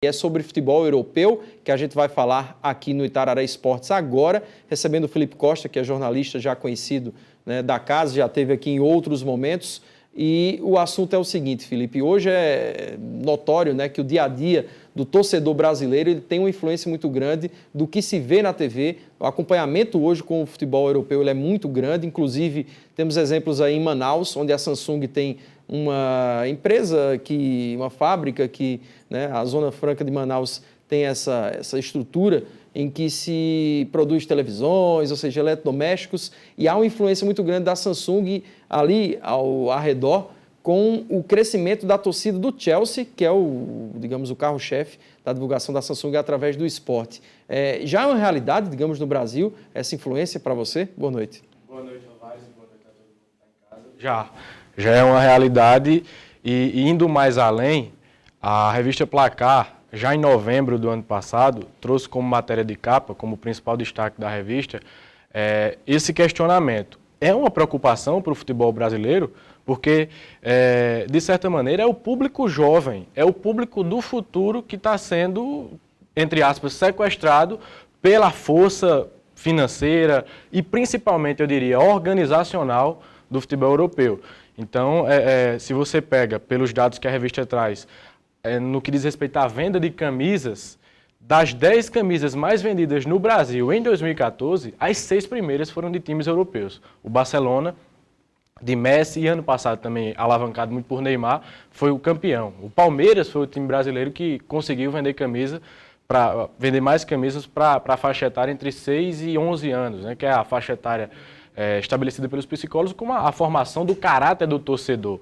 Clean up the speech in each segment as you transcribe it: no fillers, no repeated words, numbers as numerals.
E é sobre futebol europeu que a gente vai falar aqui no Itararé Esportes agora, recebendo o Felipe Costa, que é jornalista já conhecido, né, da casa, já esteve aqui em outros momentos. E o assunto é o seguinte, Felipe, hoje é notório, né, que o dia a dia do torcedor brasileiro ele tem uma influência muito grande do que se vê na TV. O acompanhamento hoje com o futebol europeu ele é muito grande, inclusive temos exemplos aí em Manaus, onde a Samsung tem uma empresa, uma fábrica que, né, a Zona Franca de Manaus tem essa estrutura em que se produz televisões, ou seja, eletrodomésticos, e há uma influência muito grande da Samsung ali ao redor, com o crescimento da torcida do Chelsea, que é digamos, o carro-chefe da divulgação da Samsung através do esporte. Já é uma realidade, digamos, no Brasil, essa influência para você? Boa noite. Boa noite, Alvares, boa noite a todo mundo que está em casa. Já é uma realidade e indo mais além, a revista Placar, já em novembro do ano passado, trouxe como matéria de capa, como principal destaque da revista, esse questionamento. É uma preocupação para o futebol brasileiro, porque, de certa maneira, é o público jovem, é o público do futuro que está sendo, entre aspas, sequestrado pela força financeira e, principalmente, eu diria, organizacional do futebol europeu. Então, se você pega, pelos dados que a revista traz, no que diz respeito à venda de camisas, das 10 camisas mais vendidas no Brasil em 2014, as 6 primeiras foram de times europeus. O Barcelona, de Messi, e ano passado também, alavancado muito por Neymar, foi o campeão. O Palmeiras foi o time brasileiro que conseguiu vender mais camisas para a faixa etária entre 6 e 11 anos, né, que é a faixa etária estabelecida pelos psicólogos como a formação do caráter do torcedor.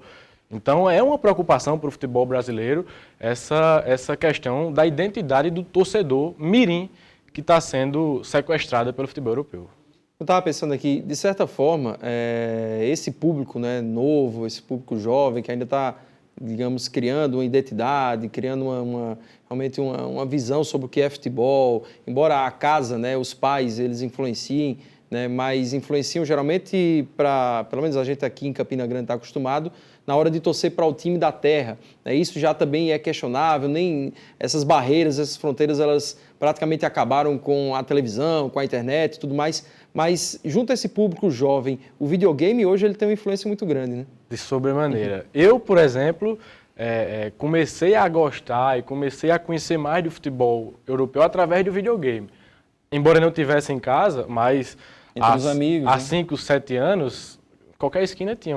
Então, é uma preocupação para o futebol brasileiro essa questão da identidade do torcedor mirim que está sendo sequestrada pelo futebol europeu. Eu estava pensando aqui, de certa forma, esse público, né, novo, esse público jovem que ainda está, digamos, criando uma identidade, criando realmente uma visão sobre o que é futebol, embora a casa, né, os pais, eles influenciem, né, mas influenciam geralmente pelo menos a gente aqui em Campina Grande está acostumado, na hora de torcer para o time da terra. Isso já também é questionável, nem essas barreiras, essas fronteiras, elas praticamente acabaram com a televisão, com a internet e tudo mais, mas junto a esse público jovem, o videogame hoje ele tem uma influência muito grande, né? De sobremaneira. Eu, por exemplo, comecei a gostar e comecei a conhecer mais do futebol europeu através do videogame. Embora não tivesse em casa, mas entre os amigos, há 5, 7 anos, qualquer esquina tinha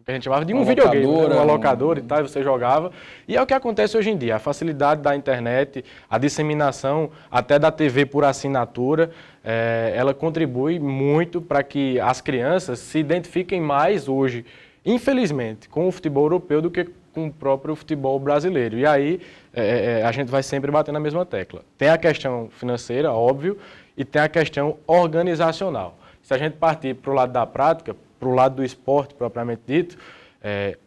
que a gente chamava de um videogame, né? Uma locadora e tal, e você jogava. E é o que acontece hoje em dia, a facilidade da internet, a disseminação até da TV por assinatura, ela contribui muito para que as crianças se identifiquem mais hoje, infelizmente, com o futebol europeu do que com o próprio futebol brasileiro. E aí a gente vai sempre bater na mesma tecla. Tem a questão financeira, óbvio, e tem a questão organizacional. Se a gente partir para o lado da prática, para o lado do esporte propriamente dito,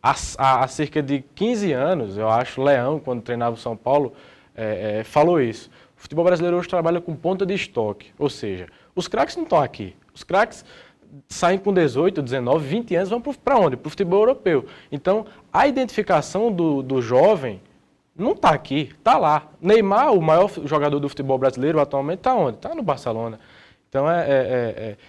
há cerca de 15 anos, eu acho, Leão, quando treinava o São Paulo, falou isso. O futebol brasileiro hoje trabalha com ponta de estoque, ou seja, os craques não estão aqui. Os craques saem com 18, 19, 20 anos, vão para onde? Para o futebol europeu. Então, a identificação do jovem não está aqui, está lá. Neymar, o maior jogador do futebol brasileiro atualmente, está onde? Está no Barcelona. Então,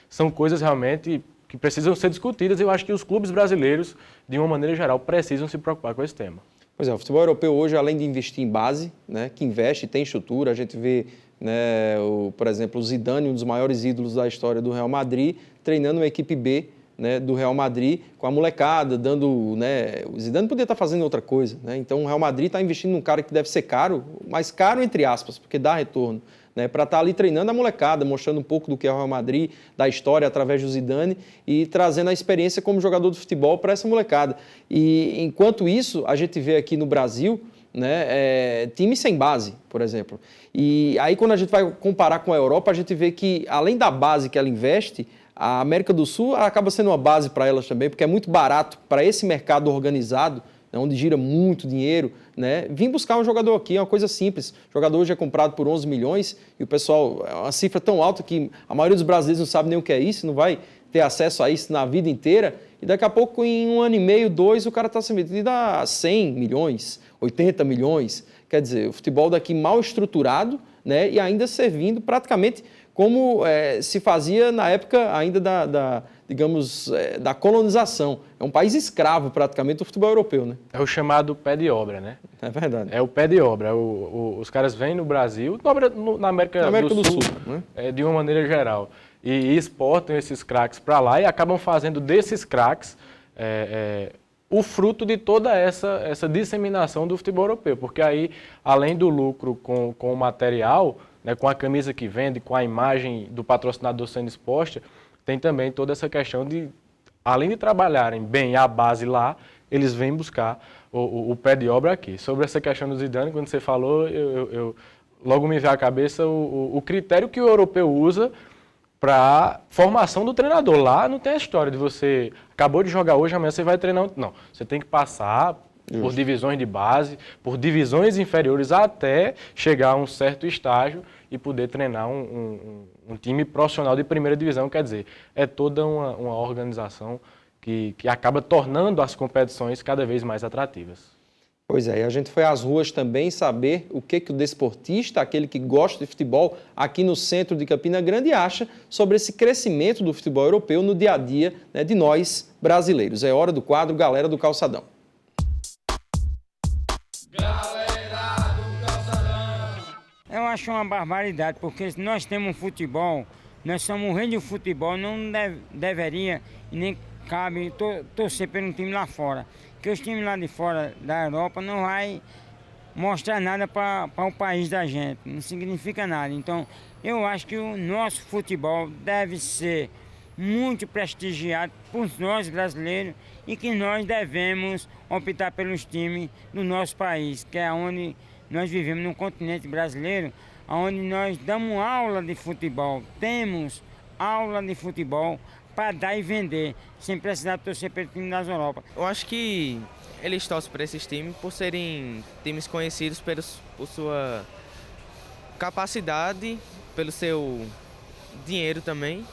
são coisas realmente que precisam ser discutidas e eu acho que os clubes brasileiros, de uma maneira geral, precisam se preocupar com esse tema. Pois é, o futebol europeu hoje, além de investir em base, né, que investe, tem estrutura, a gente vê, né, por exemplo, o Zidane, um dos maiores ídolos da história do Real Madrid, treinando uma equipe B, né, do Real Madrid, com a molecada, dando, né, o Zidane poderia estar fazendo outra coisa, né, então o Real Madrid está investindo num cara que deve ser caro, mas caro entre aspas, porque dá retorno, né, para estar ali treinando a molecada, mostrando um pouco do que é o Real Madrid, da história através do Zidane e trazendo a experiência como jogador de futebol para essa molecada. E enquanto isso, a gente vê aqui no Brasil, né, time sem base, por exemplo. E aí quando a gente vai comparar com a Europa, a gente vê que além da base que ela investe, a América do Sul acaba sendo uma base para elas também, porque é muito barato para esse mercado organizado, onde gira muito dinheiro, né? Vim buscar um jogador aqui, é uma coisa simples. O jogador hoje é comprado por 11 milhões e o pessoal, é uma cifra tão alta que a maioria dos brasileiros não sabe nem o que é isso, não vai ter acesso a isso na vida inteira. E daqui a pouco, em 1 ano e meio, 2, o cara está se metendo a 100 milhões, 80 milhões. Quer dizer, o futebol daqui mal estruturado, né, e ainda servindo praticamente como se fazia na época ainda digamos, da colonização. É um país escravo praticamente do futebol europeu, né? É o chamado pé de obra, né? É verdade. É o pé de obra. Os caras vêm no Brasil, na América do Sul, né? De uma maneira geral, e exportam esses craques para lá e acabam fazendo desses craques o fruto de toda essa disseminação do futebol europeu. Porque aí, além do lucro com o material, né, com a camisa que vende, com a imagem do patrocinador sendo exposta, tem também toda essa questão de, além de trabalharem bem a base lá, eles vêm buscar o pé de obra aqui. Sobre essa questão do Zidane, quando você falou, eu logo me veio à cabeça o critério que o europeu usa para formação do treinador. Lá não tem a história de você acabou de jogar hoje, amanhã você vai treinar. Não, você tem que passar por divisões de base, por divisões inferiores, até chegar a um certo estágio e poder treinar um time profissional de primeira divisão. Quer dizer, é toda uma organização que acaba tornando as competições cada vez mais atrativas. Pois é, e a gente foi às ruas também saber o que o desportista, aquele que gosta de futebol aqui no centro de Campina Grande, acha sobre esse crescimento do futebol europeu no dia a dia, né, de nós brasileiros. É hora do quadro Galera do Calçadão. Eu acho uma barbaridade, porque se nós temos um futebol, nós somos o rei do futebol, não deveria e nem cabe torcer pelo time lá fora. Porque os times lá de fora da Europa não vai mostrar nada para o país da gente, não significa nada. Então, eu acho que o nosso futebol deve ser muito prestigiado por nós brasileiros e que nós devemos optar pelos times do nosso país, que é onde nós vivemos no continente brasileiro, onde nós damos aula de futebol, temos aula de futebol para dar e vender, sem precisar torcer pelo time das Europa. Eu acho que eles torcem para esses times por serem times conhecidos por sua capacidade, pelo seu dinheiro também,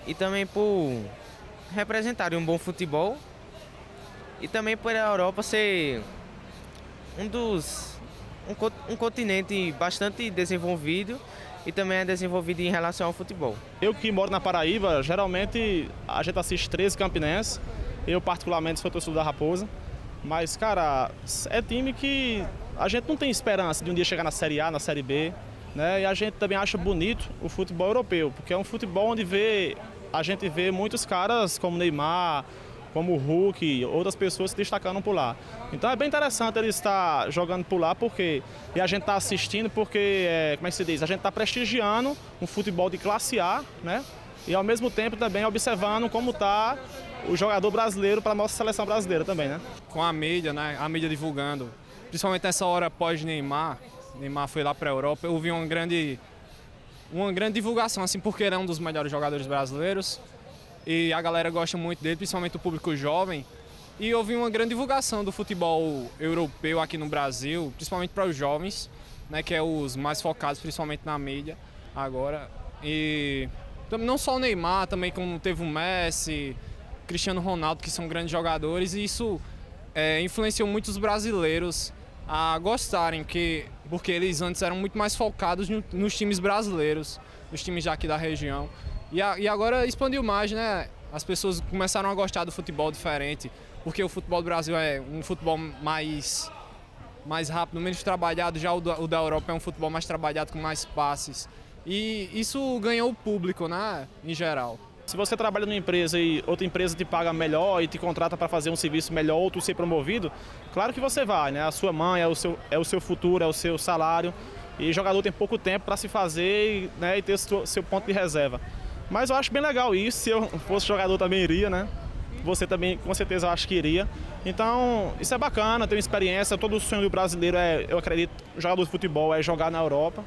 e também por representarem um bom futebol, e também por a Europa ser um continente bastante desenvolvido e também é desenvolvido em relação ao futebol. Eu que moro na Paraíba, geralmente a gente assiste 13 Campinense, eu particularmente sou torcedor da Raposa, mas cara, é time que a gente não tem esperança de um dia chegar na Série A, na Série B, né? E a gente também acha bonito o futebol europeu, porque é um futebol onde a gente vê muitos caras como Neymar, como o Hulk, outras pessoas se destacando por lá. Então é bem interessante ele estar jogando por lá, e a gente está assistindo porque, como é que se diz, a gente está prestigiando um futebol de classe A, né? E ao mesmo tempo também observando como está o jogador brasileiro para a nossa seleção brasileira também, né? Com a mídia, né? A mídia divulgando, principalmente nessa hora pós-Neymar, Neymar foi lá para a Europa, eu vi uma grande divulgação, assim, porque ele é um dos melhores jogadores brasileiros. E a galera gosta muito dele, principalmente o público jovem. E houve uma grande divulgação do futebol europeu aqui no Brasil, principalmente para os jovens, né, que é os mais focados principalmente na mídia agora. E não só o Neymar, também como teve o Messi, Cristiano Ronaldo, que são grandes jogadores, e isso influenciou muitos brasileiros a gostarem, porque eles antes eram muito mais focados nos times brasileiros, nos times daqui da região. E agora expandiu mais, né? As pessoas começaram a gostar do futebol diferente, porque o futebol do Brasil é um futebol mais rápido, menos trabalhado, já o da Europa é um futebol mais trabalhado, com mais passes. E isso ganhou o público, né? Em geral. Se você trabalha numa empresa e outra empresa te paga melhor e te contrata para fazer um serviço melhor ou tu ser promovido, claro que você vai, né? A sua mãe, é o seu futuro, é o seu salário. E o jogador tem pouco tempo para se fazer, né, e ter seu ponto de reserva. Mas eu acho bem legal isso, se eu fosse jogador também iria, né? Você também, com certeza, eu acho que iria. Então, isso é bacana, ter uma experiência. Todo o sonho do brasileiro eu acredito, jogador de futebol é jogar na Europa.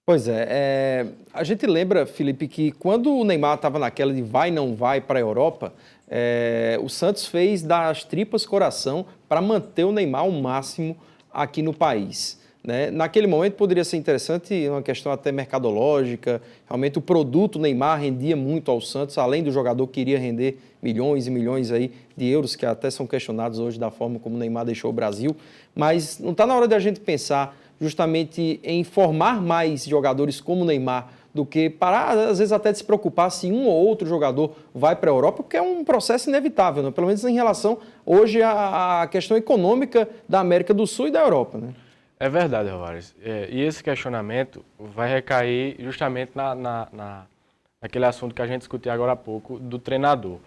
Pois é, a gente lembra, Felipe, que quando o Neymar estava naquela de vai, não vai para a Europa, o Santos fez das tripas coração para manter o Neymar ao máximo aqui no país. né? Naquele momento poderia ser interessante, uma questão até mercadológica, realmente o produto Neymar rendia muito ao Santos, além do jogador que queria render milhões e milhões aí de euros, que até são questionados hoje da forma como o Neymar deixou o Brasil, mas não está na hora da gente pensar justamente em formar mais jogadores como o Neymar, do que parar, às vezes, até de se preocupar se um ou outro jogador vai para a Europa, porque é um processo inevitável, né? Pelo menos em relação, hoje, à questão econômica da América do Sul e da Europa, né? É verdade, Álvares. E esse questionamento vai recair justamente naquele assunto que a gente discutiu agora há pouco, do treinador.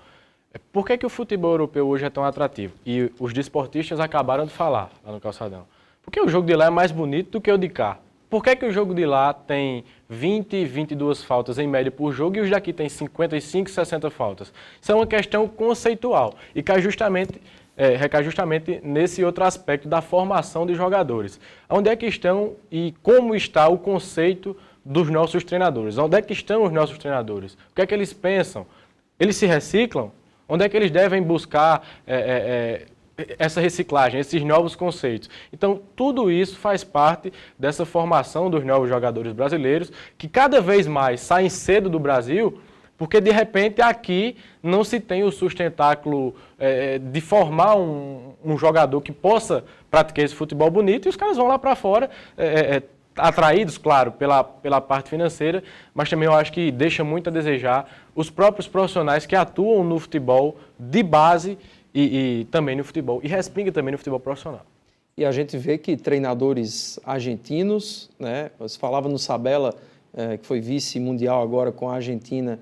Por que o futebol europeu hoje é tão atrativo? E os desportistas acabaram de falar lá no Calçadão. Porque o jogo de lá é mais bonito do que o de cá. Por que o jogo de lá tem 20, 22 faltas em média por jogo e os daqui tem 55, 60 faltas? Isso é uma questão conceitual e recai justamente nesse outro aspecto da formação de jogadores. Onde é que estão e como está o conceito dos nossos treinadores? Onde é que estão os nossos treinadores? O que é que eles pensam? Eles se reciclam? Onde é que eles devem buscar essa reciclagem, esses novos conceitos? Então, tudo isso faz parte dessa formação dos novos jogadores brasileiros, que cada vez mais saem cedo do Brasil, porque, de repente, aqui não se tem o sustentáculo de formar um jogador que possa praticar esse futebol bonito, e os caras vão lá para fora, atraídos, claro, pela parte financeira, mas também eu acho que deixa muito a desejar os próprios profissionais que atuam no futebol de base e também no futebol, e respinga também no futebol profissional. E a gente vê que treinadores argentinos, né, você falava no Sabella, que foi vice-mundial agora com a Argentina,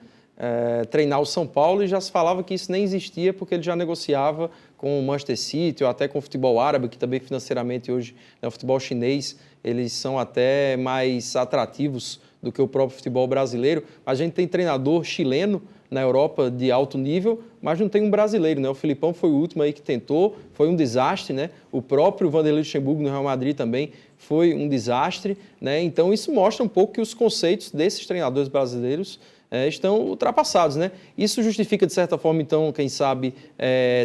treinar o São Paulo, e já se falava que isso nem existia porque ele já negociava com o Manchester City ou até com o futebol árabe, que também financeiramente hoje, né, o futebol chinês, eles são até mais atrativos do que o próprio futebol brasileiro. A gente tem treinador chileno na Europa de alto nível, mas não tem um brasileiro, né? O Filipão foi o último aí que tentou, foi um desastre, né? O próprio Vanderlei Luxemburgo no Real Madrid também foi um desastre, né? Então isso mostra um pouco que os conceitos desses treinadores brasileiros estão ultrapassados, né? Isso justifica, de certa forma, então, quem sabe,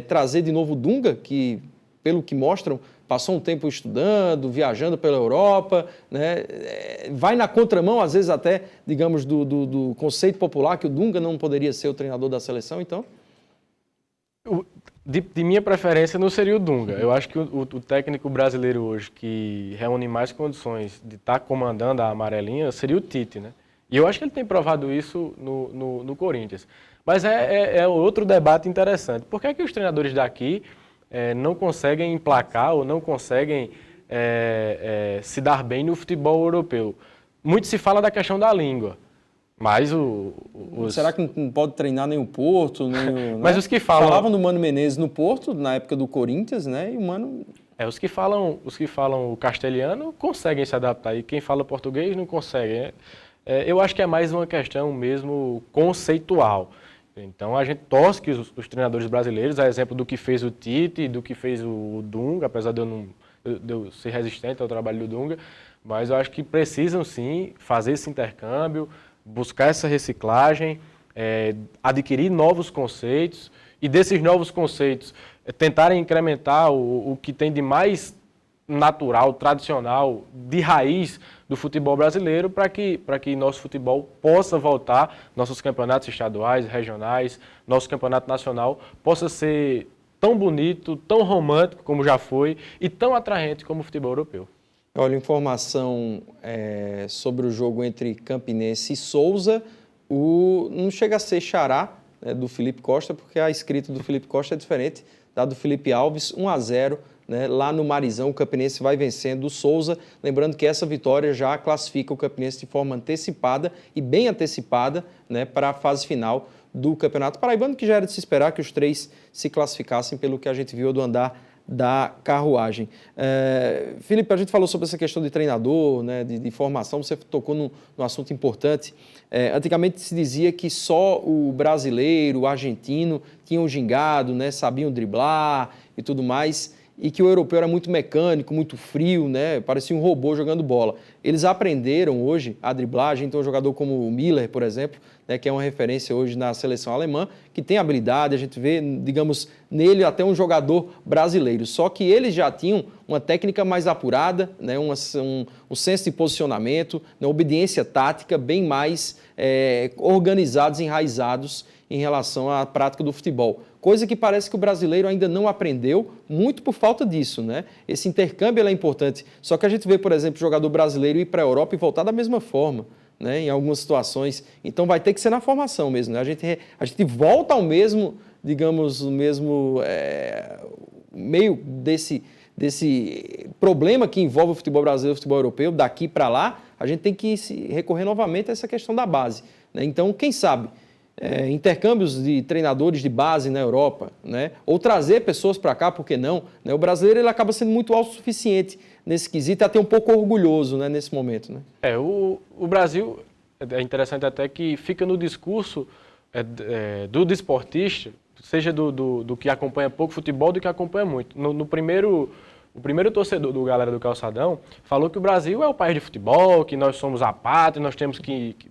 trazer de novo o Dunga, que, pelo que mostram, passou um tempo estudando, viajando pela Europa, né? Vai na contramão, às vezes até, digamos, do conceito popular, que o Dunga não poderia ser o treinador da seleção, então? De minha preferência não seria o Dunga. Eu acho que o técnico brasileiro hoje que reúne mais condições de estar comandando a amarelinha seria o Tite, né? E eu acho que ele tem provado isso no Corinthians. Mas é outro debate interessante. Por que é que os treinadores daqui não conseguem emplacar ou não conseguem se dar bem no futebol europeu? Muito se fala da questão da língua, mas Será que não pode treinar nem o Porto? Nem mas né? os que falam... Falavam do Mano Menezes no Porto, na época do Corinthians, né? E o Mano... Os que falam o castelhano conseguem se adaptar, e quem fala português não consegue, né? Eu acho que é mais uma questão mesmo conceitual. Então, a gente torce que os treinadores brasileiros, a exemplo do que fez o Tite, do que fez o Dunga, apesar de eu ser resistente ao trabalho do Dunga, mas eu acho que precisam, sim, fazer esse intercâmbio, buscar essa reciclagem, adquirir novos conceitos e, desses novos conceitos, tentarem incrementar o que tem de mais natural, tradicional, de raiz do futebol brasileiro, para que nosso futebol possa voltar, nossos campeonatos estaduais, regionais, nosso campeonato nacional possa ser tão bonito, tão romântico como já foi e tão atraente como o futebol europeu. Olha, informação sobre o jogo entre Campinense e Souza, não chega a ser xará, né, do Felipe Costa, porque a escrita do Felipe Costa é diferente da do Felipe Alves, 1-0. Né, lá no Marizão, o Campinense vai vencendo o Souza. Lembrando que essa vitória já classifica o Campinense de forma antecipada e bem antecipada, né, para a fase final do Campeonato Paraibano, que já era de se esperar que os três se classificassem pelo que a gente viu do andar da carruagem. Felipe, a gente falou sobre essa questão de treinador, né, de formação, você tocou num assunto importante. Antigamente se dizia que só o brasileiro, o argentino tinham gingado, né, sabiam driblar e tudo mais, e que o europeu era muito mecânico, muito frio, né? Parecia um robô jogando bola. Eles aprenderam hoje a driblagem, então um jogador como o Miller, por exemplo, né, que é uma referência hoje na seleção alemã, que tem habilidade, a gente vê, digamos, nele até um jogador brasileiro. Só que eles já tinham uma técnica mais apurada, né, um senso de posicionamento, uma obediência tática bem mais organizados, enraizados em relação à prática do futebol. Coisa que parece que o brasileiro ainda não aprendeu, muito por falta disso, né? Esse intercâmbio é importante. Só que a gente vê, por exemplo, o jogador brasileiro ir para a Europa e voltar da mesma forma, né, em algumas situações. Então vai ter que ser na formação mesmo, né? A gente volta ao mesmo, digamos, o mesmo meio desse problema que envolve o futebol brasileiro e o futebol europeu, daqui para lá, a gente tem que recorrer novamente a essa questão da base, né? Então, quem sabe, intercâmbios de treinadores de base na Europa, né? Ou trazer pessoas para cá, por que não? Né? O brasileiro ele acaba sendo muito autossuficiente nesse quesito, até um pouco orgulhoso, né, nesse momento, né? O Brasil, é interessante até que fica no discurso do desportista, seja do que acompanha pouco futebol, do que acompanha muito. O primeiro torcedor do Galera do Calçadão falou que o Brasil é o país de futebol, que nós somos a pátria, nós temos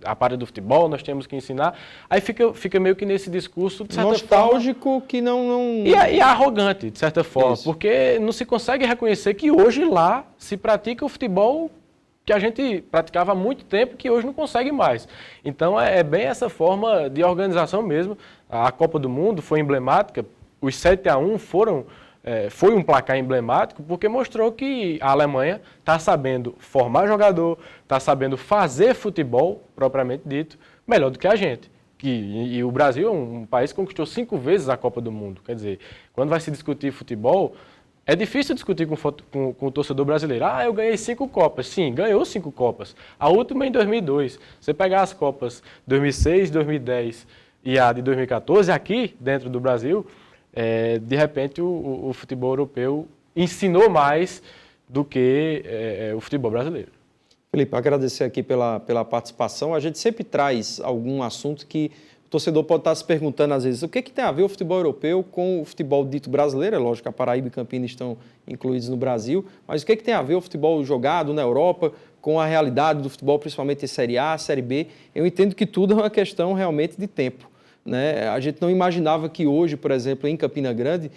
a pátria do futebol, nós temos que ensinar. Aí fica meio que nesse discurso, de certa nostálgico, forma, que não... E arrogante, de certa forma, Isso. porque não se consegue reconhecer que hoje lá se pratica o futebol que a gente praticava há muito tempo, que hoje não consegue mais. Então é bem essa forma de organização mesmo. A Copa do Mundo foi emblemática, os 7-1 foi um placar emblemático, porque mostrou que a Alemanha está sabendo formar jogador, está sabendo fazer futebol, propriamente dito, melhor do que a gente. E o Brasil é um país que conquistou 5 vezes a Copa do Mundo. Quer dizer, quando vai se discutir futebol, é difícil discutir com o torcedor brasileiro. Ah, eu ganhei 5 Copas. Sim, ganhou 5 Copas. A última em 2002. Você pegar as Copas 2006, 2010 e a de 2014, aqui dentro do Brasil... de repente o futebol europeu ensinou mais do que o futebol brasileiro. Felipe, agradecer aqui pela participação. A gente sempre traz algum assunto que o torcedor pode estar se perguntando às vezes, o que tem a ver o futebol europeu com o futebol dito brasileiro? É lógico que a Paraíba e Campinas estão incluídos no Brasil, mas o que tem a ver o futebol jogado na Europa com a realidade do futebol, principalmente em Série A, Série B? Eu entendo que tudo é uma questão realmente de tempo, né? A gente não imaginava que hoje, por exemplo, em Campina Grande,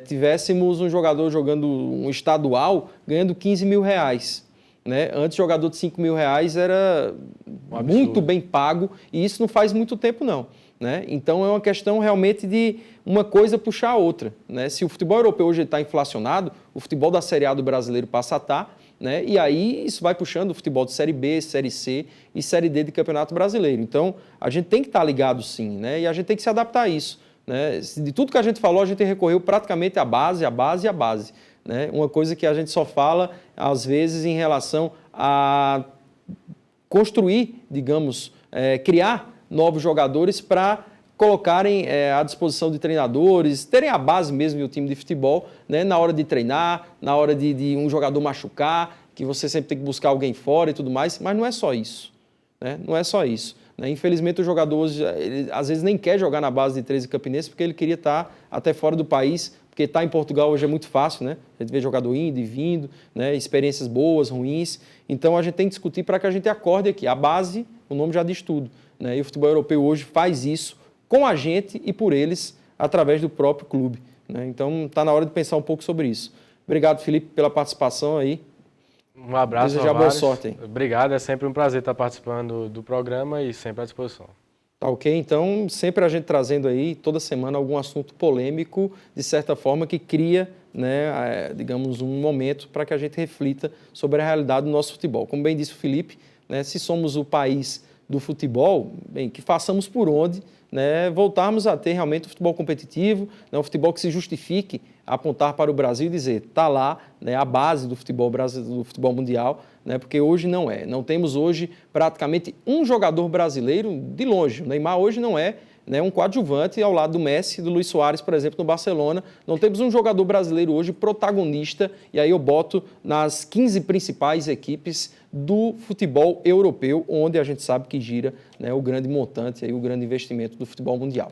tivéssemos um jogador jogando um estadual ganhando 15 mil reais. Né? Antes, jogador de 5 mil reais era muito bem pago e isso não faz muito tempo, não. Né? Então, é uma questão realmente de uma coisa puxar a outra. Né? Se o futebol europeu hoje está inflacionado, o futebol da Série A do brasileiro passa a estar, né? E aí isso vai puxando o futebol de Série B, Série C e Série D de Campeonato Brasileiro. Então, a gente tem que estar ligado sim, né? E a gente tem que se adaptar a isso. Né? De tudo que a gente falou, a gente recorreu praticamente à base, à base e à base. Né? Uma coisa que a gente só fala, às vezes, em relação a construir, digamos, criar novos jogadores para colocarem à disposição de treinadores, terem a base mesmo do time de futebol, né, na hora de treinar, na hora de um jogador machucar, que você sempre tem que buscar alguém fora e tudo mais, mas não é só isso. Né? Não é só isso. Né? Infelizmente, o jogador hoje, ele, às vezes nem quer jogar na base de 13 Campinense porque ele queria estar até fora do país, porque estar em Portugal hoje é muito fácil, né? A gente vê jogador indo e vindo, né? Experiências boas, ruins. Então, a gente tem que discutir para que a gente acorde aqui. A base, o nome já diz tudo. Né? E o futebol europeu hoje faz isso com a gente e por eles, através do próprio clube. Né? Então, está na hora de pensar um pouco sobre isso. Obrigado, Felipe, pela participação aí. Um abraço, desejar boa sorte aí. Obrigado, é sempre um prazer estar participando do programa e sempre à disposição. Tá ok? Então, sempre a gente trazendo aí, toda semana, algum assunto polêmico, de certa forma, que cria, né, digamos, um momento para que a gente reflita sobre a realidade do nosso futebol. Como bem disse o Felipe, né, se somos o país do futebol, bem, que façamos por onde, né, voltarmos a ter realmente o futebol competitivo, né, um futebol que se justifique, apontar para o Brasil e dizer, está lá, né, a base do futebol brasileiro, do futebol mundial, né, porque hoje não é. Não temos hoje praticamente um jogador brasileiro de longe. O Neymar hoje não é, né, um coadjuvante ao lado do Messi e do Luis Soares, por exemplo, no Barcelona. Não temos um jogador brasileiro hoje protagonista, e aí eu boto nas 15 principais equipes do futebol europeu, onde a gente sabe que gira, né, o grande montante, aí, o grande investimento do futebol mundial.